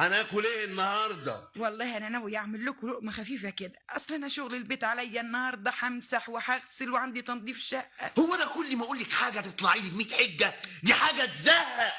هناكل ايه النهارده؟ والله انا ناوي اعمل لكم لقمه خفيفه كده، اصل انا شغل البيت عليا النهارده، همسح وهغسل وعندي تنظيف شقه. هو انا كل ما اقول لك حاجه تطلعي لي ب100 حجه؟ دي حاجه تزهق.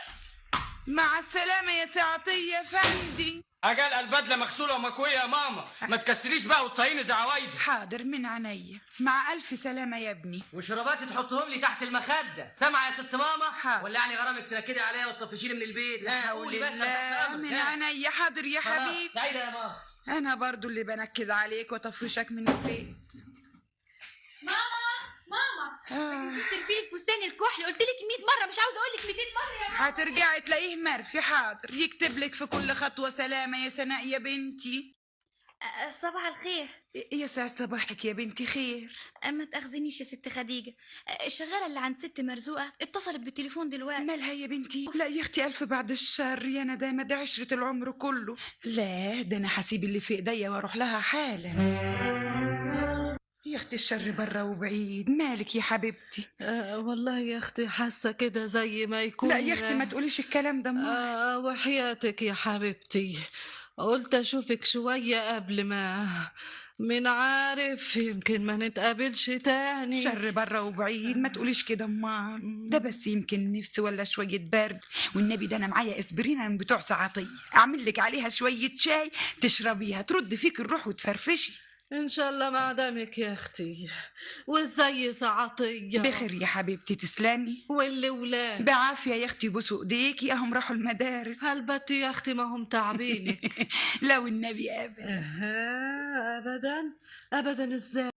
مع السلامه يا ساعتيه يا فندي. اجل البدله مغسوله ومكويه يا ماما، ما تكسريش بقى وتصيني زي عوايدي. حاضر من عينيا، مع الف سلامه يا ابني. وشراباتي تحطهم لي تحت المخده، سامعه يا ست ماما؟ حاضر. ولا يعني غرامك تنكدي عليا وتطفشيني من البيت؟ لا حول قولي بس، الله، تحت أمرك. من عينيا. حاضر يا خلاص، حبيبي. سعيده يا ماما. انا برضو اللي بنكد عليك وطفشك من البيت. ماما آه. نسيت تربيلك فستان الكحل، قلت لك 100 مره، مش عاوزه اقول لك 200 مره يا ماما. هترجعي تلاقيه مرفي. حاضر، يكتب لك في كل خطوه سلامه يا سناء يا بنتي. صباح الخير. يا سعد صباحك يا بنتي، خير. ما تاخذنيش يا ست خديجه، الشغاله اللي عند ست مرزوقه اتصلت بالتليفون دلوقتي. مالها يا بنتي؟ لا يا اختي، الف بعد الشر يا ندامه، ده عشره العمر كله. لا ده انا هسيب اللي في ايديا واروح لها حالا. يا اختي الشر بره وبعيد، مالك يا حبيبتي؟ والله يا اختي حاسه كده زي ما يكون. لا يا اختي ما تقوليش الكلام ده. وحياتك يا حبيبتي، قلت اشوفك شويه قبل ما من عارف يمكن ما نتقابلش تاني. شر بره وبعيد، ما تقوليش كده امال. ده بس يمكن نفسي ولا شويه برد، والنبي ده انا معايا اسبرينه من بتوع سعطيه، اعمل لك عليها شويه شاي تشربيها ترد فيك الروح وتفرفشي. ان شاء الله مع دمك يا اختي. وازاي سعطيه؟ بخير يا حبيبتي، تسلمي. واللي ولاد بعافيه يا اختي، بوسوا ايديكي، اهم راحوا المدارس. هلبتي يا اختي ما هم تعبينك. لا والنبي ابدا. ابدا ابدا ازاي؟